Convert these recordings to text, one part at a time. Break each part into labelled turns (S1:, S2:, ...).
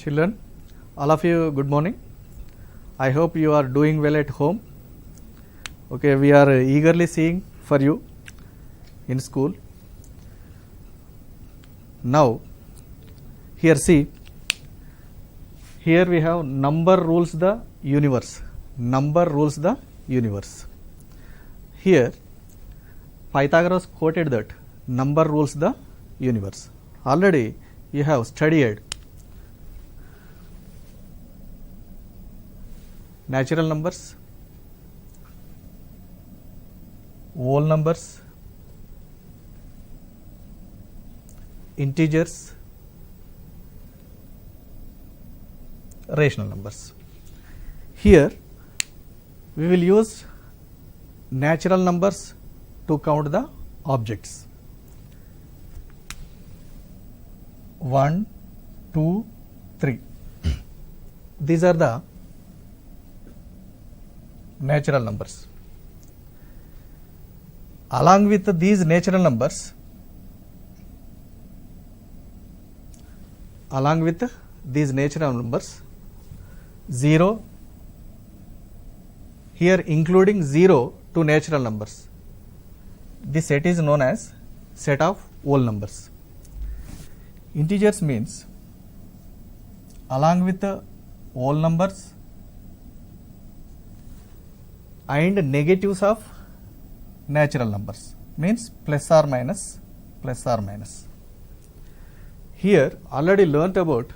S1: Children, all of you, good morning. I hope you are doing well at home. Okay, we are eagerly seeing for you in school. Now, here see, here we have number rules the universe. Number rules the universe. Here, Pythagoras quoted that number rules the universe. Already you have studied natural numbers, whole numbers, integers, rational numbers. Here we will use natural numbers to count the objects. 1, 2, 3. These are the natural numbers. Along with these natural numbers, along with these natural numbers, 0, here including 0 to natural numbers, this set is known as set of whole numbers. Integers means along with the whole numbers and negatives of natural numbers, means plus or minus, plus or minus. Here already learnt about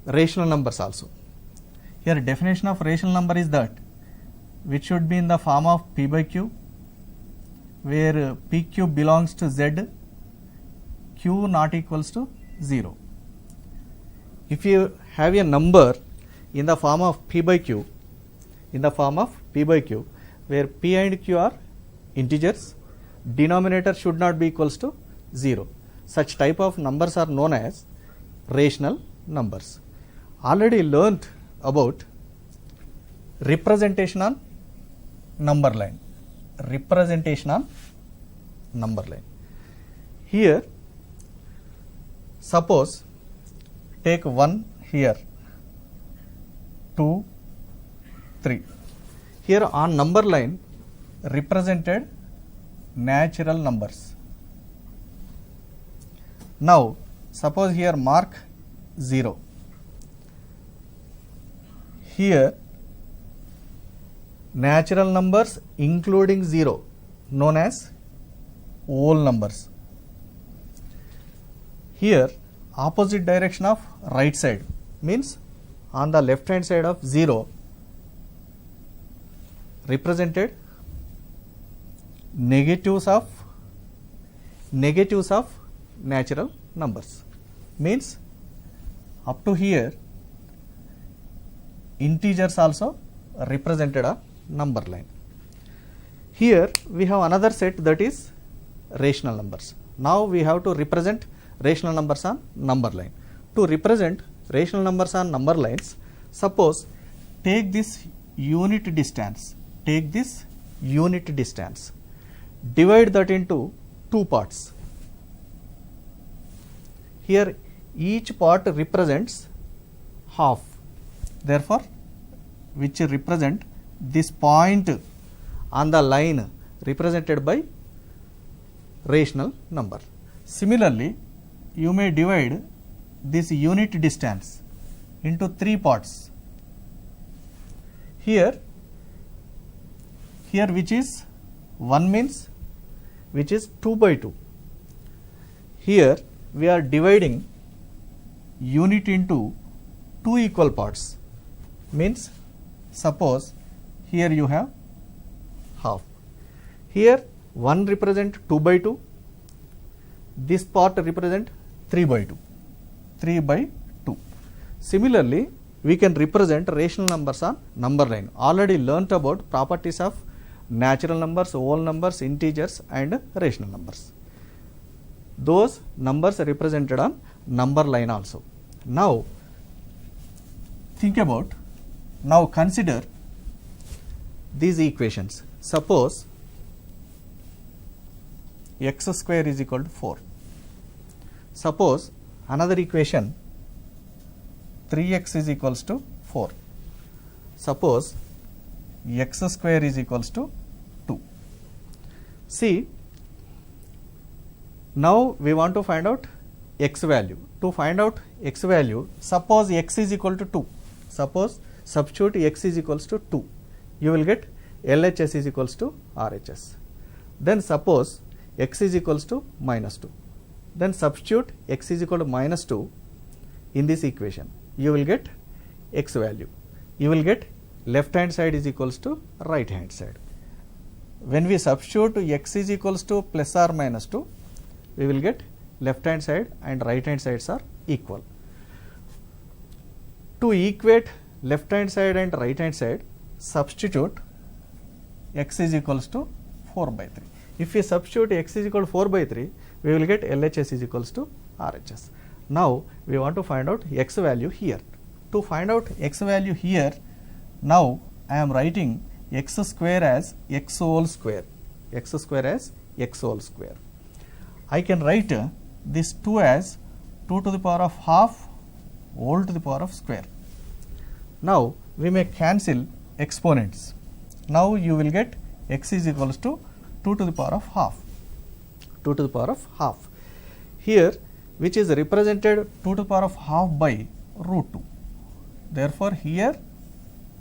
S1: rational numbers also. Here definition of rational number is that which should be in the form of p by q, where p cube belongs to z, q not equals to 0. If you have a number in the form of p by q, where p and q are integers, denominator should not be equals to 0. Such type of numbers are known as rational numbers. Already learnt about representation on number line. Representation on number line. Here, suppose take 1 here, 2, 3. Here on number line represented natural numbers. Now, suppose here mark 0. Here natural numbers including 0 known as whole numbers. Here opposite direction of right side means on the left hand side of 0 represented negatives of natural numbers, means up to here integers also represented a number line. Here we have another set, that is rational numbers. Now we have to represent rational numbers on number line. To represent rational numbers on number lines, suppose take this unit distance, divide that into two parts. Here each part represents half, therefore which represent this point on the line represented by rational number. Similarly, you may divide this unit distance into three parts. Here which is 1 means which is 2 by 2. Here we are dividing unit into two equal parts, means suppose here you have half. Here 1 represent 2 by 2, this part represent 3 by 2. Similarly, we can represent rational numbers on number line. Already learnt about properties of natural numbers, whole numbers, integers and rational numbers. Those numbers are represented on number line also. Now consider these equations. Suppose x square is equal to 4. Suppose another equation 3x is equals to 4. Suppose x square is equals to 2. See, now we want to find out x value. To find out x value, suppose x is equal to 2. Suppose substitute x is equals to 2. You will get LHS is equals to RHS. Then suppose x is equals to minus 2. Then substitute x is equal to minus 2 in this equation. You will get x value. You will get left hand side is equals to right hand side. When we substitute x is equals to plus or minus 2, we will get left hand side and right hand sides are equal. To equate left hand side and right hand side, substitute x is equals to 4 by 3. If we substitute x is equal to 4 by 3, we will get LHS is equals to RHS. Now we want to find out x value here. To find out x value here, now I am writing x square as x whole square. X square as x whole square. I can write this 2 as 2 to the power of half whole to the power of square. Now we may cancel exponents. Now you will get x is equals to 2 to the power of half. 2 to the power of half. Here, which is represented 2 to the power of half by root 2. Therefore, here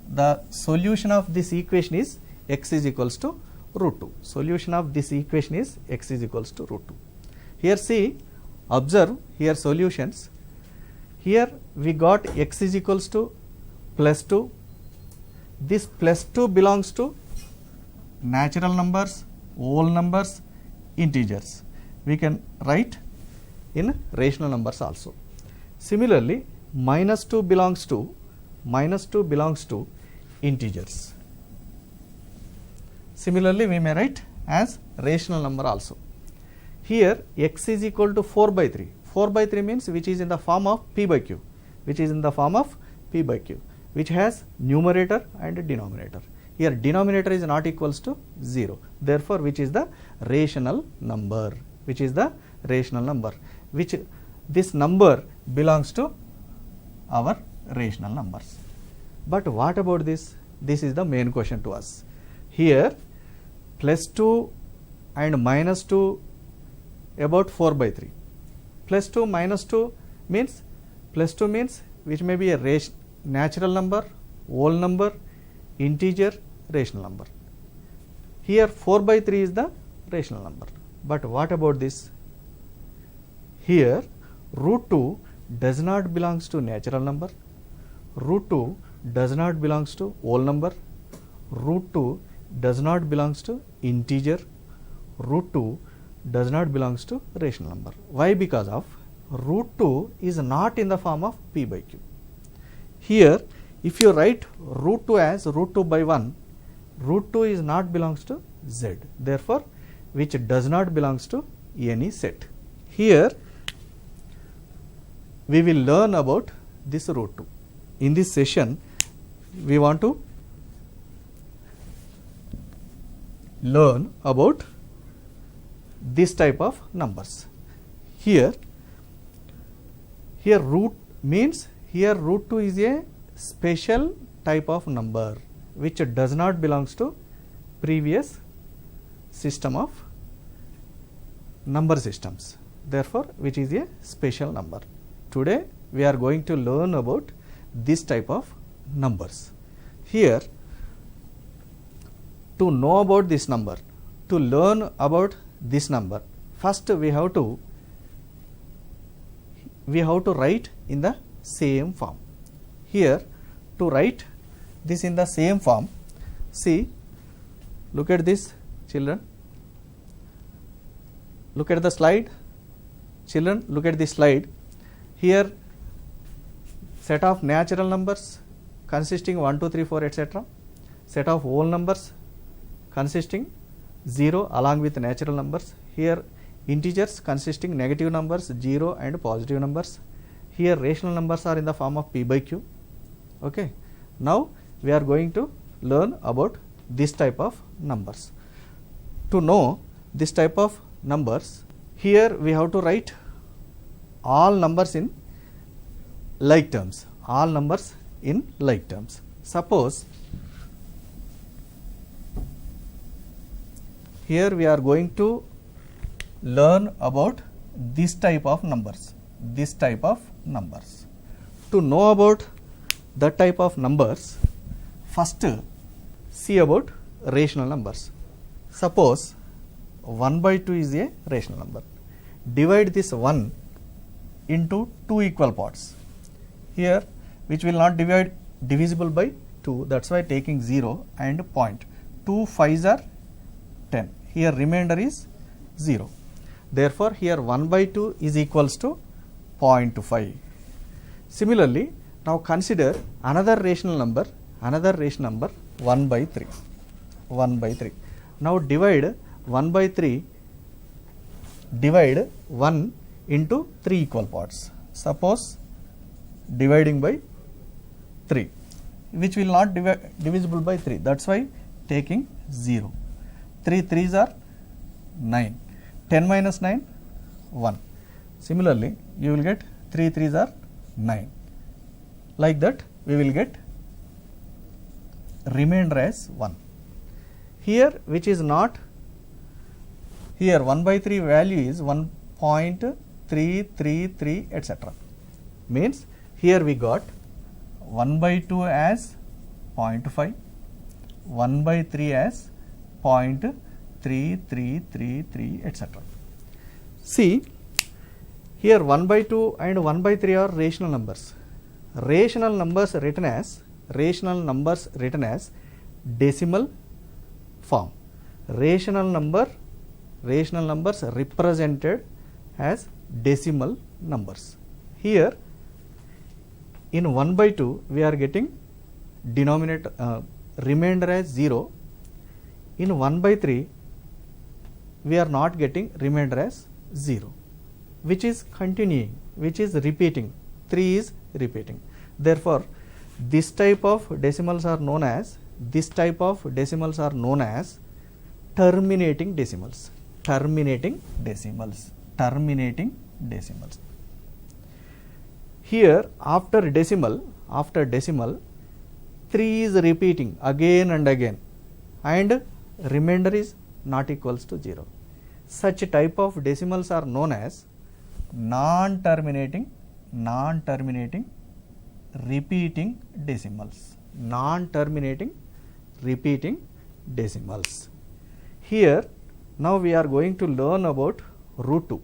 S1: the solution of this equation is x is equals to root 2. Solution of this equation is x is equals to root 2. Here see, observe here solutions. Here we got x is equals to plus 2. This plus 2 belongs to natural numbers, whole numbers, integers. We can write in rational numbers also. Similarly, minus 2 belongs to integers. Similarly, we may write as rational number also. Here x is equal to 4 by 3. 4 by 3 means which is in the form of p by q, which is in the form of p by q, which has numerator and denominator. Here denominator is not equals to 0. Therefore, which is the rational number, which is the rational number, which this number belongs to our rational numbers. But what about this? This is the main question to us. Here plus 2 and minus 2 about 4 by 3. Plus 2 minus 2 means, plus 2 means which may be a natural number, whole number, integer, rational number. Here 4 by 3 is the rational number. But what about this? Here root 2 does not belongs to natural number, root 2 does not belongs to whole number, root 2 does not belongs to integer, root 2 does not belongs to rational number. Why? Because of root 2 is not in the form of p by q. Here if you write root 2 as root 2 by 1, root 2 is not belongs to z. Therefore, which does not belongs to any set. Here we will learn about this root 2. In this session, we want to learn about this type of numbers. Here root means here root 2 is a special type of number which does not belongs to previous system of number systems. Therefore, which is a special number. Today we are going to learn about this type of numbers. Here, to know about this number, to learn about this number, first we have to write in the same form. Here to write this in the same form, see, look at this children, look at the slide, children look at this slide. Here set of natural numbers consisting 1, 2, 3, 4 etc. Set of whole numbers consisting 0 along with natural numbers. Here integers consisting negative numbers, 0 and positive numbers. Here rational numbers are in the form of p by q. Okay. Now we are going to learn about this type of numbers. To know this type of numbers, here we have to write all numbers in like terms. all numbers in like terms. Suppose here we are going to learn about this type of numbers, this type of numbers. To know about that type of numbers, first see about rational numbers. Suppose 1 by 2 is a rational number. Divide this 1 into 2 equal parts. Here which will not divisible by 2, that's why taking 0 and point. 2 5s are 10. Here remainder is 0. Therefore, here 1 by 2 is equals to 0.5. Similarly, now consider another rational number 1 by 3. 1 by 3. Now divide 1 by 3, divide 1 into 3 equal parts. Suppose dividing by 3, which will not divisible by 3, that's why taking 0. 3 3s are 9. 10 minus 9, 1. Similarly, you will get 3 3s are 9. Like that, we will get remainder as 1. Here, which is not, here 1 by 3 value is 1.333, etc. Means here we got 1 by 2 as 0.5, 1 by 3 as 0.3333, etc. See, here 1 by 2 and 1 by 3 are rational numbers. Rational numbers written as decimal form. Rational numbers represented as decimal numbers. Here in 1 by 2 we are getting denominator remainder as 0. In 1 by 3 we are not getting remainder as 0, which is continuing, which is repeating. 3 is repeating. Therefore, this type of decimals are known as terminating decimals. Here after decimal 3 is repeating again and again, and remainder is not equals to 0. Such type of decimals are known as non-terminating repeating decimals. Here now we are going to learn about root 2.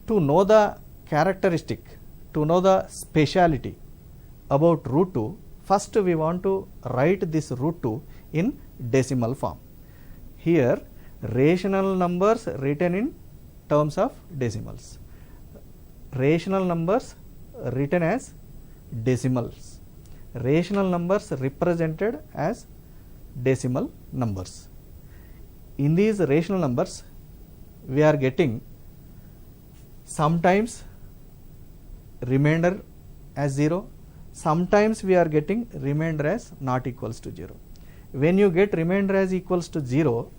S1: To know the characteristic, to know the speciality about root 2, first we want to write this root 2 in decimal form. Here rational numbers written in terms of decimals, rational numbers written as decimals, rational numbers represented as decimal numbers. In these rational numbers we are getting sometimes remainder as 0, sometimes we are getting remainder as not equals to 0. When you get remainder as equals to 0,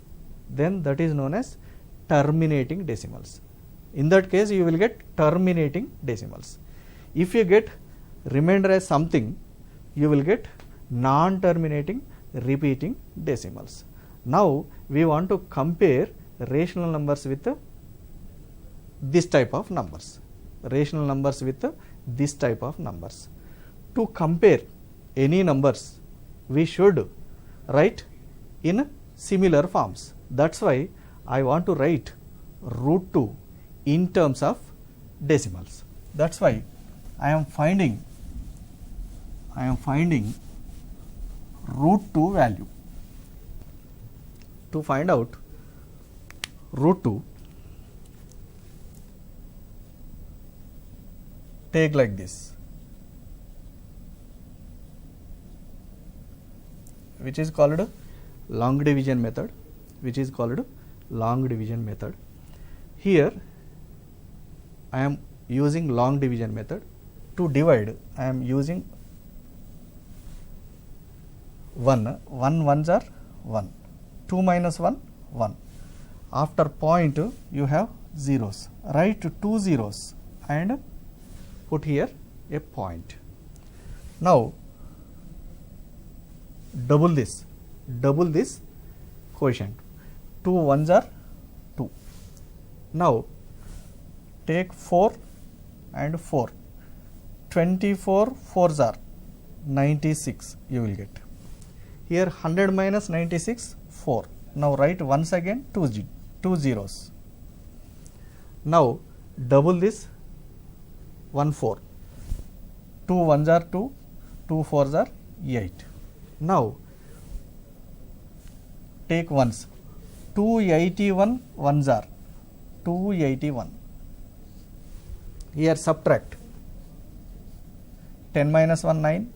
S1: then that is known as terminating decimals. In that case you will get terminating decimals. If you get remainder as something, you will get non-terminating repeating decimals. Now we want to compare rational numbers with this type of numbers. To compare any numbers, we should write in similar forms. That's why I want to write root 2 in terms of decimals. That's why I am finding root 2 value. To find out root 2, take like this, which is called long division method. Here I am using long division method. To divide, I am using 1 ones are 1, 2 minus 1 1. After point you have zeros, write 2 zeros and put here a point. Now double this quotient. 2 ones are 2. Now take 4 and 4. 24 fours are 96 you will get. Here 100 minus 96 4. Now write once again two zeros. Now double this 1 4. 2 ones are 2, 2 fours are 8. Now take ones. 281 ones are 281. Here subtract. 10 minus 1 9,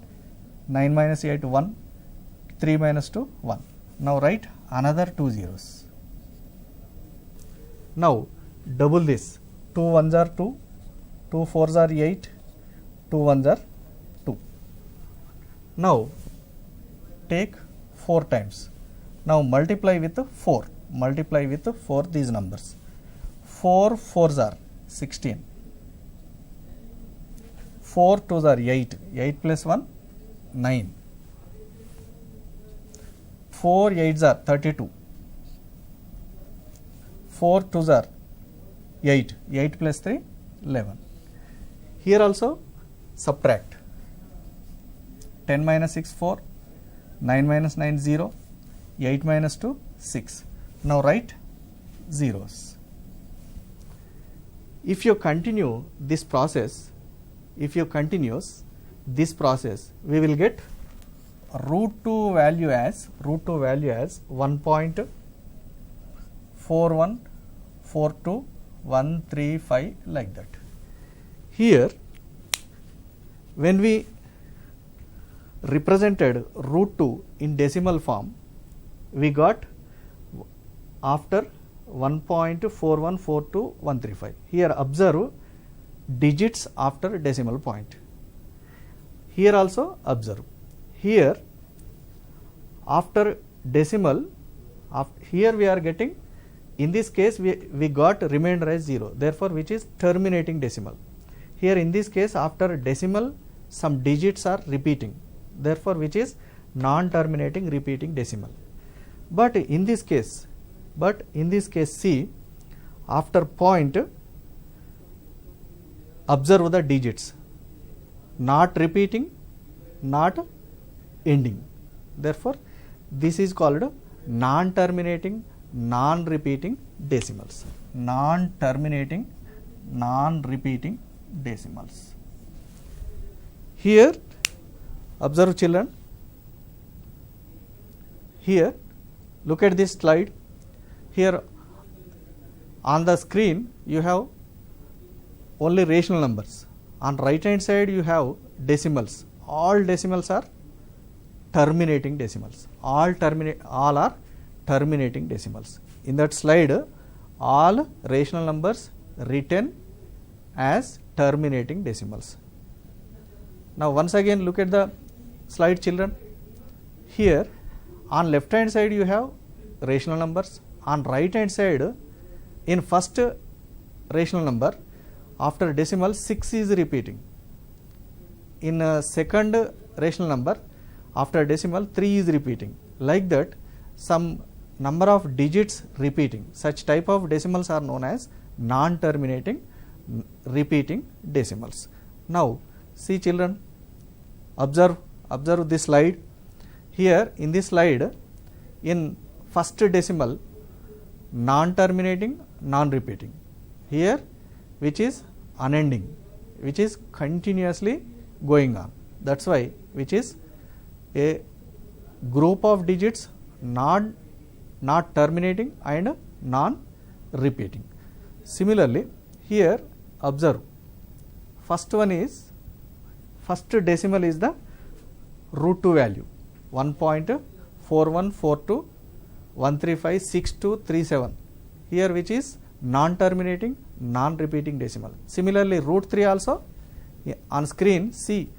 S1: 9 minus 8 1, 3 minus 2 1. Now write another 2 zeros. Now double this. 2 ones are 2, 2 fours are 8, 2 ones are 2. Now take 4 times. Now multiply with 4. Multiply with 4 these numbers. 4 fours are 16. 4 twos are 8. 8 plus 1 9. 4 eights are 32. 4 twos are 8. 8 plus 3 11. Here also subtract. 10 minus 6 4. 9 minus 9 0. 8 minus 2 6. Now write zeros. If you continue this process, we will get root 2 value as 1.4142135 like that. Here when we represented root 2 in decimal form, we got after 1.4142135. Here observe digits after decimal point. Here also observe. Here after decimal, here we are getting, in this case we got remainder as 0, therefore which is terminating decimal. Here in this case after decimal some digits are repeating, therefore which is non-terminating repeating decimal. But in this case see, after point observe the digits, not repeating, not ending. Therefore this is called non-terminating, non-repeating decimals. Non-terminating, non-repeating decimals. Here observe children, here look at this slide. Here on the screen you have only rational numbers. On right hand side you have decimals. All decimals are terminating decimals. All are terminating decimals. In that slide all rational numbers written as terminating decimals. Now once again look at the slide children. Here on left hand side you have rational numbers. On right hand side, in first rational number after decimal 6 is repeating. In second rational number after decimal 3 is repeating. Like that some number of digits repeating. Such type of decimals are known as non-terminating repeating decimals. Now see children, observe this slide. Here in this slide, in first decimal non-terminating, non-repeating. Here which is unending, which is continuously going on. That's why which is a group of digits not terminating and non-repeating. Similarly here observe, first decimal is the root 2 value 1.41421356237. Here which is non-terminating, non-repeating decimal. Similarly root 3 also on screen see,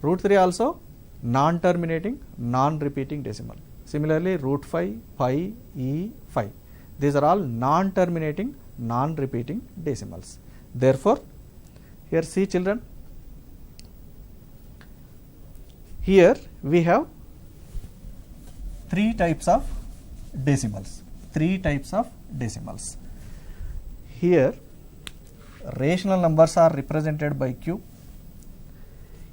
S1: root 3 also non-terminating, non-repeating decimal. Similarly root 5, pi, e, 5. These are all non-terminating, non-repeating decimals. Therefore here see children, Here we have three types of decimals. Here rational numbers are represented by q.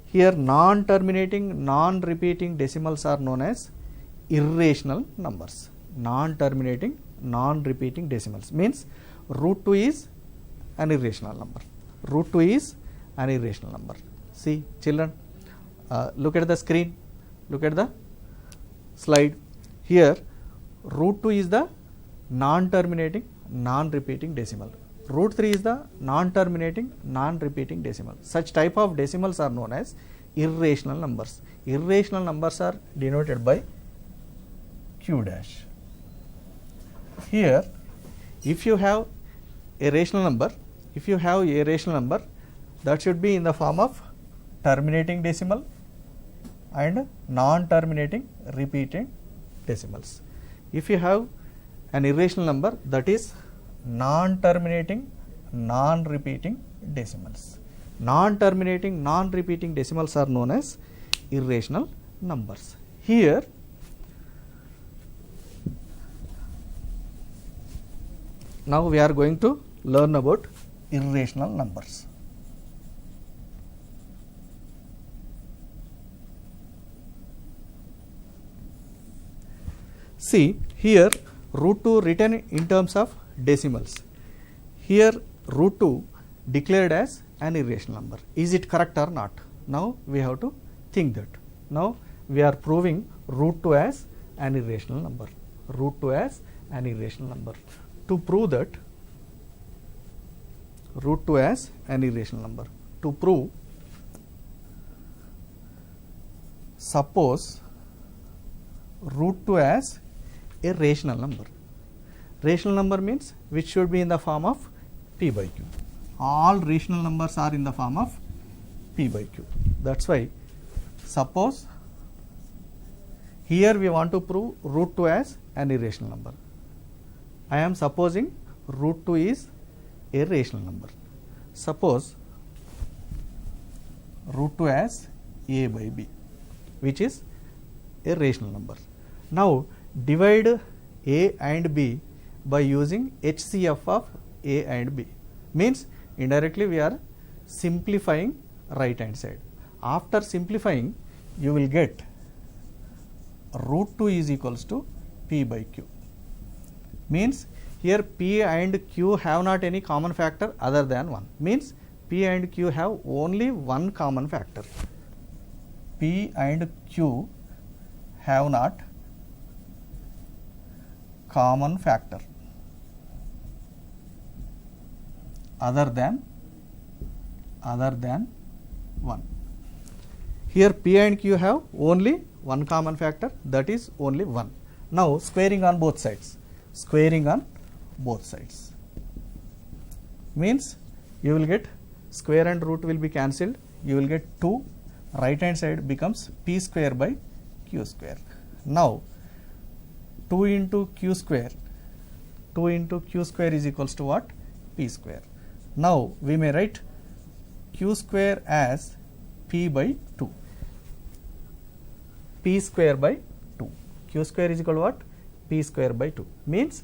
S1: Here non-terminating, non-repeating decimals are known as irrational numbers. Non-terminating, non-repeating decimals means root 2 is an irrational number. Root 2 is an irrational number. See children, look at the screen, look at the slide. Here root 2 is the non-terminating, non-repeating decimal. Root 3 is the non-terminating, non-repeating decimal. Such type of decimals are known as irrational numbers. Irrational numbers are denoted by q dash. Here if you have a rational number, that should be in the form of terminating decimal and non-terminating repeating decimals. If you have an irrational number, that is non-terminating, non-repeating decimals. Non-terminating, non-repeating decimals are known as irrational numbers. Here now we are going to learn about irrational numbers. See here root 2 written in terms of decimals. Here root 2 declared as an irrational number. Is it correct or not? Now we have to think that. Now we are proving root 2 as an irrational number. Root 2 as an irrational number. To prove that root 2 as an irrational number, to prove, suppose root 2 as a rational number. Rational number means which should be in the form of p by q. All rational numbers are in the form of p by q. That's why suppose here we want to prove root 2 as an irrational number. I am supposing root 2 is a rational number. Suppose root 2 as a by b, which is a rational number. Now divide a and b by using HCF of a and b, means indirectly we are simplifying right hand side. After simplifying you will get root 2 is equals to p by q, means here p and q have not any common factor other than 1, means p and q have only one common factor. P and q have not common factor other than 1. Here p and q have only one common factor, that is only 1. Now squaring on both sides. Squaring on both sides means you will get square and root will be cancelled. You will get 2. Right hand side becomes p square by q square. Now 2 into q square. 2 into q square is equals to what? P square. Now we may write q square as p by 2. P square by 2. Q square is equal to what? P square by 2. Means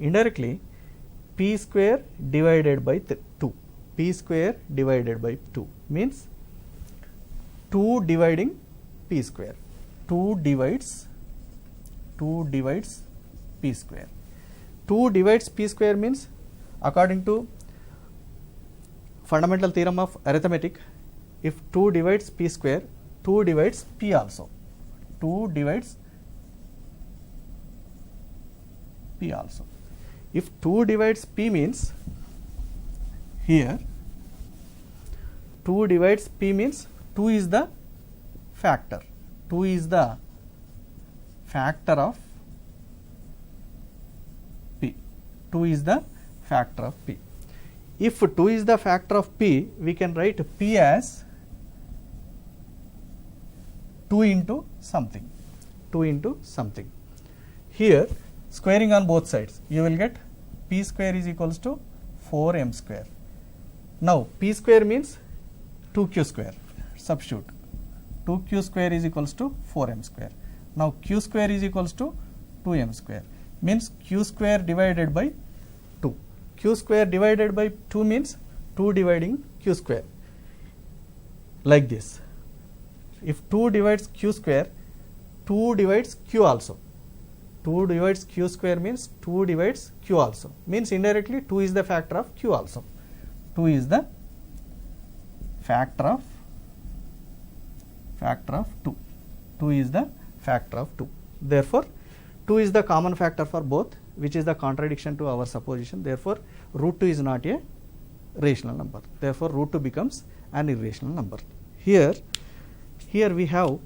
S1: indirectly p square divided by 2. P square divided by 2 means 2 dividing p square. 2 divides p square. 2 divides p square means according to fundamental theorem of arithmetic, if 2 divides p square, 2 divides p also. 2 divides p also. If 2 divides p means here 2 divides p means 2 is the factor. 2 is the factor of p. 2 is the factor of p. If 2 is the factor of p, we can write p as 2 into something. 2 into something. Here squaring on both sides, you will get p square is equals to 4m square. Now p square means 2q square. Substitute 2q square is equals to 4m square. Now q square is equals to 2m square, means q square divided by 2. Q square divided by 2 means 2 dividing q square, like this. If 2 divides q square, 2 divides q also. 2 divides q square means 2 divides q also, means indirectly 2 is the factor of q also. 2 is the factor of 2. 2 is the factor of 2. Therefore, 2 is the common factor for both, which is the contradiction to our supposition. Therefore, root 2 is not a rational number. Therefore, root 2 becomes an irrational number. Here we have,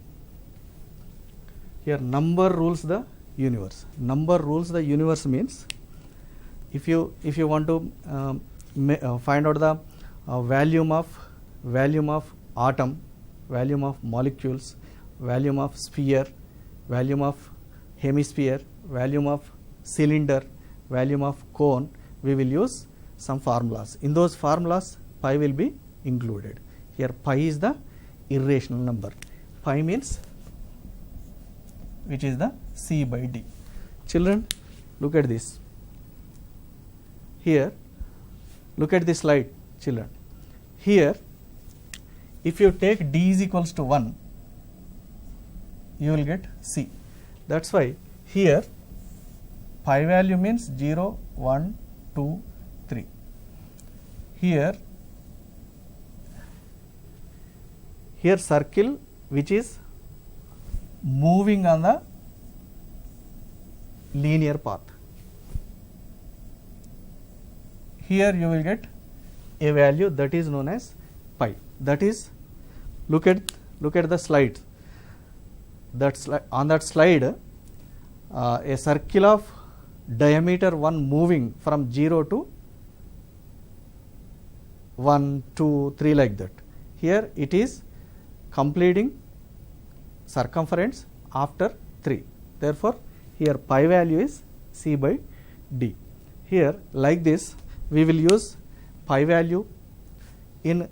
S1: here number rules the universe. Number rules the universe means, if you want to find out the volume of atom, volume of molecules, volume of sphere, volume of hemisphere, volume of cylinder, volume of cone, we will use some formulas. In those formulas, pi will be included. Here pi is the irrational number. Pi means, which is the c by d. Children, look at this. Here, look at this slide, children. Here, if you take d is equals to 1, you will get c. That's why here pi value means 0, 1, 2, 3. Here circle which is moving on the linear path. Here you will get a value that is known as pi. That is, look at the slide. On that slide, a circle of diameter 1 moving from 0 to 1, 2, 3 like that. Here it is completing circumference after 3. Therefore, here pi value is c by d. Here like this we will use pi value in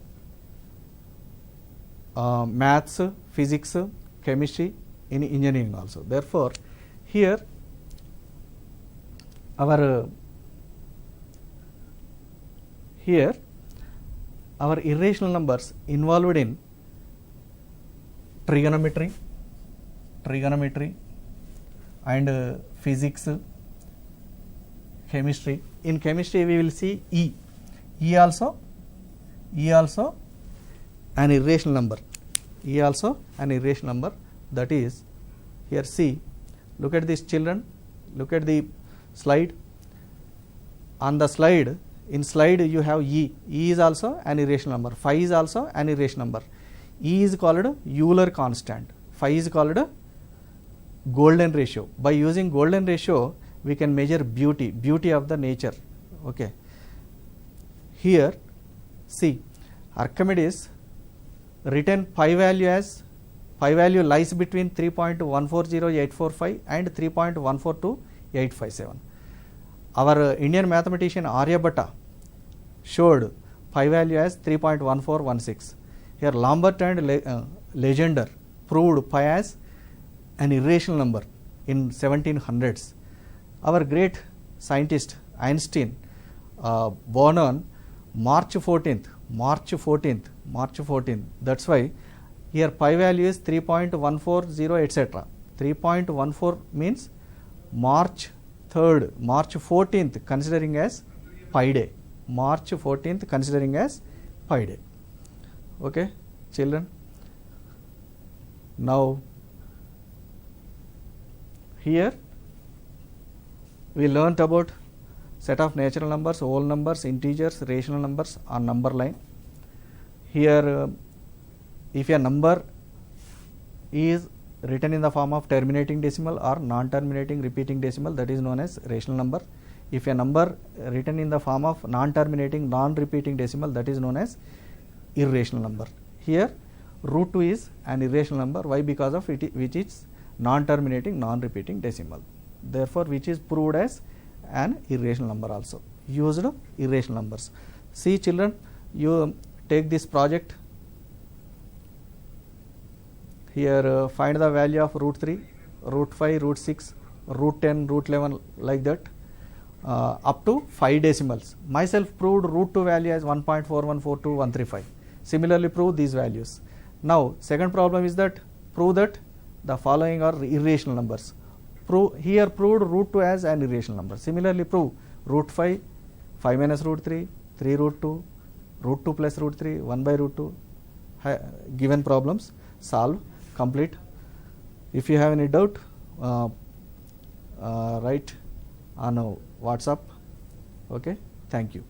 S1: maths, physics, chemistry, in engineering also. Therefore, here our irrational numbers involved in trigonometry and physics, chemistry. In chemistry we will see E also an irrational number. E also an irrational number. That is, here see, look at this, children, look at the slide. On the slide, in slide you have E is also an irrational number, phi is also an irrational number. E is called Euler constant, phi is called golden ratio. By using golden ratio we can measure beauty of the nature. Okay. Here see, Archimedes written pi value lies between 3.140845 and 3.142857. Our Indian mathematician Aryabhatta showed pi value as 3.1416. Here Lambert and Legendre proved pi as an irrational number in 1700s. Our great scientist Einstein born on March 14th. That's why here pi value is 3.140 etc. 3.14 means March 3rd, March 14th considering as pi day. March 14th considering as pi day. Okay, children. Now here we learnt about set of natural numbers, whole numbers, integers, rational numbers on number line. Here if a number is written in the form of terminating decimal or non-terminating repeating decimal, that is known as rational number. If a number written in the form of non-terminating non-repeating decimal, that is known as irrational number. Here root 2 is an irrational number. Why? Because of it, which is non-terminating non-repeating decimal. Therefore, which is proved as an irrational number also. Used irrational numbers. See, children, you take this project. here find the value of root 3, root 5, root 6, root 10, root 11, like that, up to 5 decimals. Myself proved root 2 value as 1.4142135. Similarly prove these values. Now second problem is that prove that the following are irrational numbers. Here proved root 2 as an irrational number. Similarly prove root 5, 5 minus root 3, 3 root 2, root 2 plus root 3, 1 by root 2. Given problems, solve, complete. If you have any doubt, write on WhatsApp. Okay, thank you.